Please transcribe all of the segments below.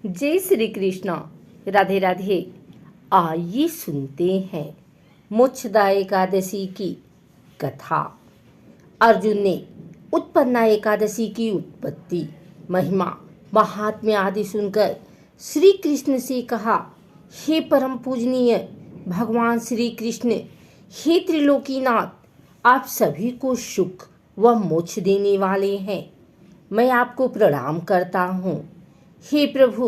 जय श्री कृष्ण। राधे राधे। आइए सुनते हैं मोक्षदा एकादशी की कथा। अर्जुन ने उत्पन्ना एकादशी की उत्पत्ति, महिमा, महात्म्य आदि सुनकर श्री कृष्ण से कहा, हे परम पूजनीय भगवान श्री कृष्ण, हे त्रिलोकीनाथ, आप सभी को सुख व मोक्ष देने वाले हैं। मैं आपको प्रणाम करता हूँ। हे प्रभु,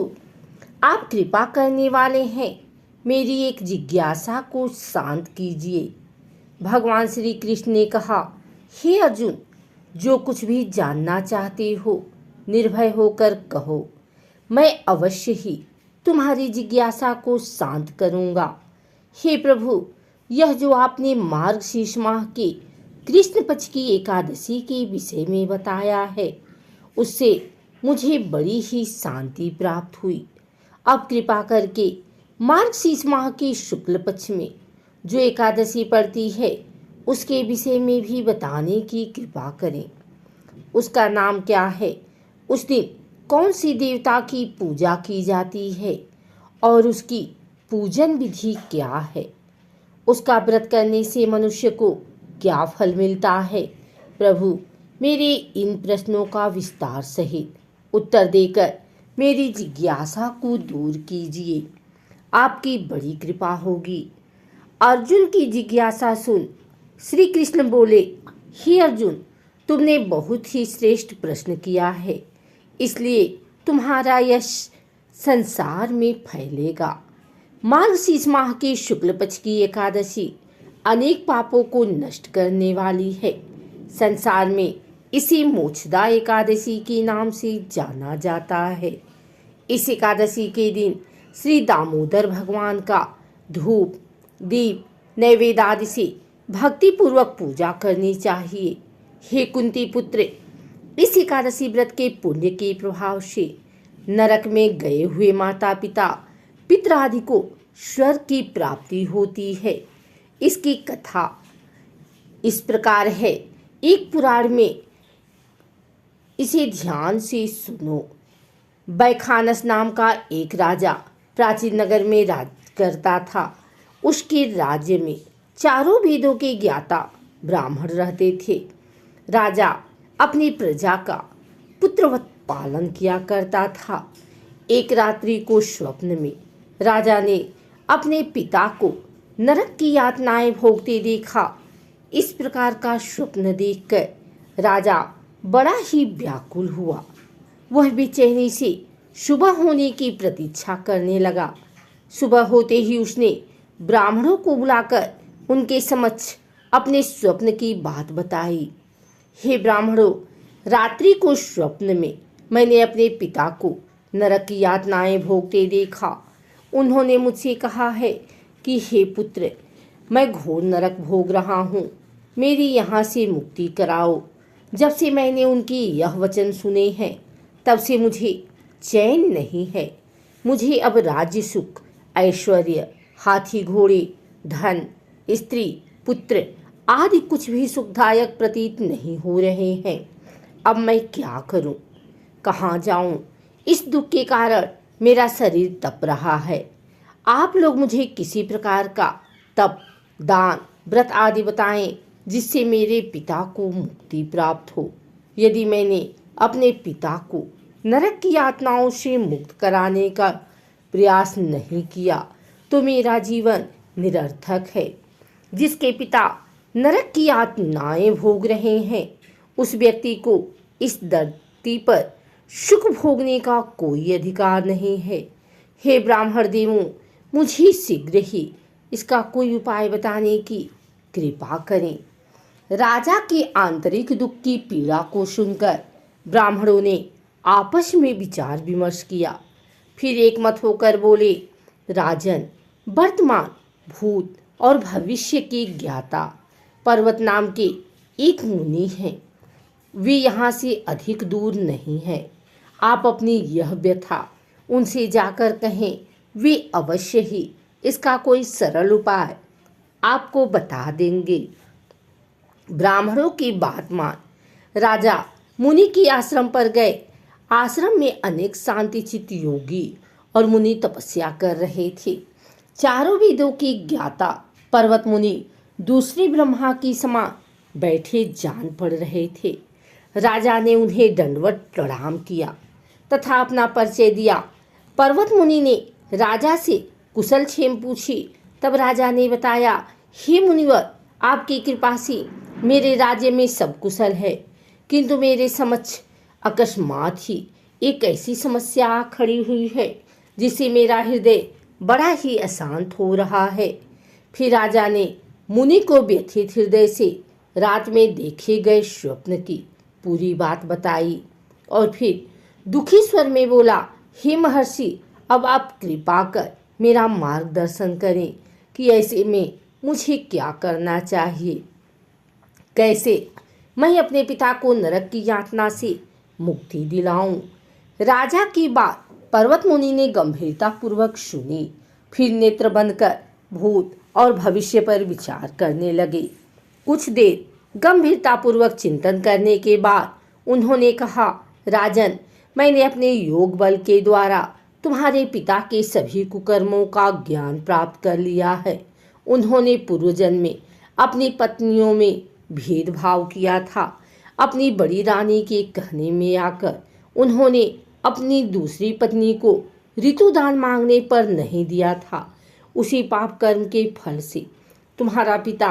आप कृपा करने वाले हैं, मेरी एक जिज्ञासा को शांत कीजिए। भगवान श्री कृष्ण ने कहा, हे अर्जुन, जो कुछ भी जानना चाहते हो निर्भय होकर कहो, मैं अवश्य ही तुम्हारी जिज्ञासा को शांत करूंगा। हे प्रभु, यह जो आपने मार्गशीर्ष माह के कृष्ण पक्ष की एकादशी के विषय में बताया है, उससे मुझे बड़ी ही शांति प्राप्त हुई। अब कृपा करके मार्गशीर्ष माह के शुक्ल पक्ष में जो एकादशी पड़ती है, उसके विषय में भी बताने की कृपा करें। उसका नाम क्या है, उस दिन कौन सी देवता की पूजा की जाती है और उसकी पूजन विधि क्या है, उसका व्रत करने से मनुष्य को क्या फल मिलता है। प्रभु, मेरे इन प्रश्नों का विस्तार सहित उत्तर देकर मेरी जिज्ञासा को दूर कीजिए। आपकी बड़ी कृपा होगी। अर्जुन की जिज्ञासा सुन श्री कृष्ण बोले, हे अर्जुन, तुमने बहुत ही श्रेष्ठ प्रश्न किया है, इसलिए तुम्हारा यश संसार में फैलेगा। मार्गशीर्ष माह के शुक्ल पक्ष की एकादशी अनेक पापों को नष्ट करने वाली है। संसार में इसे मोक्षदा एकादशी के नाम से जाना जाता है। इस एकादशी के दिन श्री दामोदर भगवान का धूप, दीप, नैवेद्य आदि से भक्तिपूर्वक पूजा करनी चाहिए। हे कुंती पुत्र, इस एकादशी व्रत के पुण्य के प्रभाव से नरक में गए हुए माता पिता पितर आदि को स्वर्ग की प्राप्ति होती है। इसकी कथा इस प्रकार है, एक पुराण में, इसे ध्यान से सुनो। बैखानस नाम का एक राजा प्राचीन नगर में राज करता था। उसके राज्य में चारों वेदों के ज्ञाता ब्राह्मण रहते थे। राजा अपनी प्रजा का पुत्रवत पालन किया करता था। एक रात्रि को स्वप्न में राजा ने अपने पिता को नरक की यातनाएं भोगते देखा। इस प्रकार का स्वप्न देखकर राजा बड़ा ही व्याकुल हुआ। वह बेचैनी से सुबह होने की प्रतीक्षा करने लगा। सुबह होते ही उसने ब्राह्मणों को बुलाकर उनके समक्ष अपने स्वप्न की बात बताई। हे ब्राह्मणों, रात्रि को स्वप्न में मैंने अपने पिता को नरक की यातनाएं भोगते देखा। उन्होंने मुझसे कहा है कि हे पुत्र, मैं घोर नरक भोग रहा हूँ, मेरी यहाँ से मुक्ति कराओ। जब से मैंने उनकी यह वचन सुने हैं, तब से मुझे चैन नहीं है। मुझे अब राज्य सुख, ऐश्वर्य, हाथी घोड़े, धन, स्त्री, पुत्र आदि कुछ भी सुखदायक प्रतीत नहीं हो रहे हैं। अब मैं क्या करूं? कहाँ जाऊं? इस दुख के कारण मेरा शरीर तप रहा है। आप लोग मुझे किसी प्रकार का तप, दान, व्रत आदि बताएं, जिससे मेरे पिता को मुक्ति प्राप्त हो। यदि मैंने अपने पिता को नरक की यातनाओं से मुक्त कराने का प्रयास नहीं किया, तो मेरा जीवन निरर्थक है। जिसके पिता नरक की यातनाएं भोग रहे हैं, उस व्यक्ति को इस धरती पर सुख भोगने का कोई अधिकार नहीं है। हे ब्राह्मण देवों, मुझे शीघ्र ही इसका कोई उपाय बताने की कृपा करें। राजा के आंतरिक दुख की पीड़ा को सुनकर ब्राह्मणों ने आपस में विचार विमर्श किया। फिर एक मत होकर बोले, राजन, वर्तमान, भूत और भविष्य के ज्ञाता पर्वत नाम के एक मुनि हैं। वे यहाँ से अधिक दूर नहीं हैं। आप अपनी यह व्यथा उनसे जाकर कहें, वे अवश्य ही इसका कोई सरल उपाय आपको बता देंगे। ब्राह्मणों की बात मान राजा मुनि के आश्रम पर गए। आश्रम में अनेक शांतिचित योगी और मुनि तपस्या कर रहे थे। चारों वेदों के ज्ञाता पर्वत मुनि दूसरे ब्रह्मा की समान बैठे जान पड़ रहे थे। राजा ने उन्हें दंडवत प्रणाम किया तथा अपना परिचय दिया। पर्वत मुनि ने राजा से कुशल क्षेम पूछी। तब राजा ने बताया, हे मुनिवर, आपकी कृपा से मेरे राज्य में सब कुशल है, किंतु मेरे समक्ष अकस्मात ही एक ऐसी समस्या खड़ी हुई है जिससे मेरा हृदय बड़ा ही अशांत हो रहा है। फिर राजा ने मुनि को व्यथित हृदय से रात में देखे गए स्वप्न की पूरी बात बताई और फिर दुखी स्वर में बोला, हे महर्षि, अब आप कृपा कर मेरा मार्गदर्शन करें कि ऐसे में मुझे क्या करना चाहिए। कैसे मैं अपने पिता को नरक की यातना से मुक्ति दिलाऊं। राजा की बात पर्वत मुनि ने गंभीरता पूर्वक सुनी। फिर नेत्र बंद कर भूत और भविष्य पर विचार करने लगे। कुछ देर गंभीरता पूर्वक चिंतन करने के बाद उन्होंने कहा, राजन, मैंने अपने योग बल के द्वारा तुम्हारे पिता के सभी कुकर्मों का ज्ञान प्राप्त कर लिया है। उन्होंने पूर्व जन्म में अपनी पत्नियों में भेदभाव किया था। अपनी बड़ी रानी के कहने में आकर उन्होंने अपनी दूसरी पत्नी को ऋतुदान मांगने पर नहीं दिया था। उसी पाप कर्म के फल से तुम्हारा पिता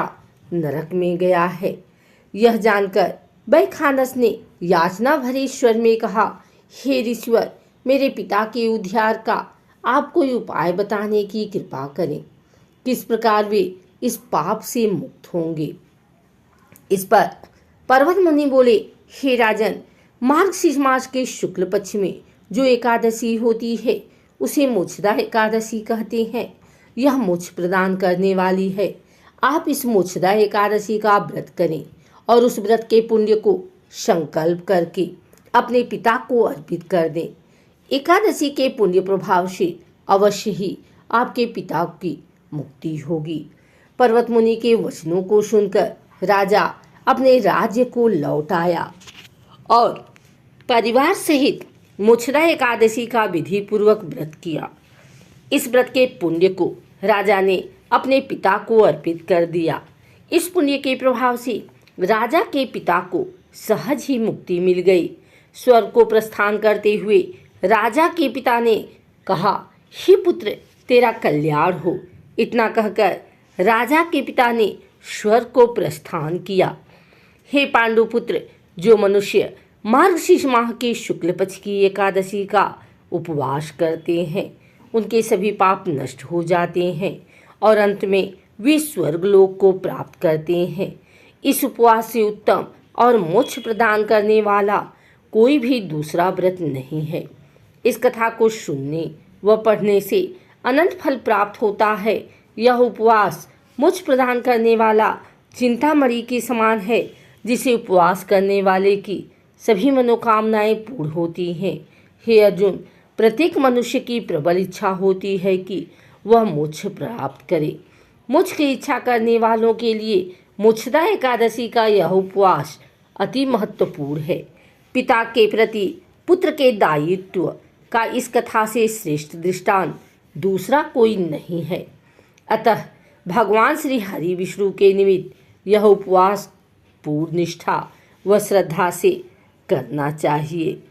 नरक में गया है। यह जानकर बैखानस ने याचना भरे स्वर में कहा, हे ऋषिवर, मेरे पिता के उद्धार का आप कोई उपाय बताने की कृपा करें। किस प्रकार वे इस पाप से मुक्त होंगे। इस पर पर्वत मुनि बोले, हे राजन, मार्गशीर्ष मास के शुक्ल पक्ष में जो एकादशी होती है उसे मोक्षदा एकादशी कहते हैं। यह मोक्ष प्रदान करने वाली है। आप इस मोक्षदा एकादशी का व्रत करें और उस व्रत के पुण्य को संकल्प करके अपने पिता को अर्पित कर दें। एकादशी के पुण्य प्रभाव से अवश्य ही आपके पिता की मुक्ति होगी। पर्वत मुनि के वचनों को सुनकर राजा अपने राज्य को लौट आया और परिवार सहित मोक्षदा एकादशी का विधि पूर्वक व्रत किया। इस व्रत के पुण्य को राजा ने अपने पिता को अर्पित कर दिया। इस पुण्य के प्रभाव से राजा के पिता को सहज ही मुक्ति मिल गई। स्वर्ग को प्रस्थान करते हुए राजा के पिता ने कहा, हे पुत्र, तेरा कल्याण हो। इतना कहकर राजा के पिता ने स्वर्ग को प्रस्थान किया। हे पांडुपुत्र, जो मनुष्य मार्गशीर्ष माह के शुक्ल पक्ष की एकादशी का उपवास करते हैं उनके सभी पाप नष्ट हो जाते हैं और अंत में वे स्वर्गलोक को प्राप्त करते हैं। इस उपवास से उत्तम और मोक्ष प्रदान करने वाला कोई भी दूसरा व्रत नहीं है। इस कथा को सुनने व पढ़ने से अनंत फल प्राप्त होता है। यह उपवास मोक्ष प्रदान करने वाला चिंतामणि के समान है, जिसे उपवास करने वाले की सभी मनोकामनाएं पूर्ण होती हैं। हे अर्जुन, प्रत्येक मनुष्य की प्रबल इच्छा होती है कि वह मोक्ष प्राप्त करे। मोक्ष की इच्छा करने वालों के लिए मोक्षदा एकादशी का यह उपवास अति महत्वपूर्ण है। पिता के प्रति पुत्र के दायित्व का इस कथा से श्रेष्ठ दृष्टांत दूसरा कोई नहीं है। अतः भगवान श्री हरि विष्णु के निमित्त यह उपवास पूर्ण निष्ठा व श्रद्धा से करना चाहिए।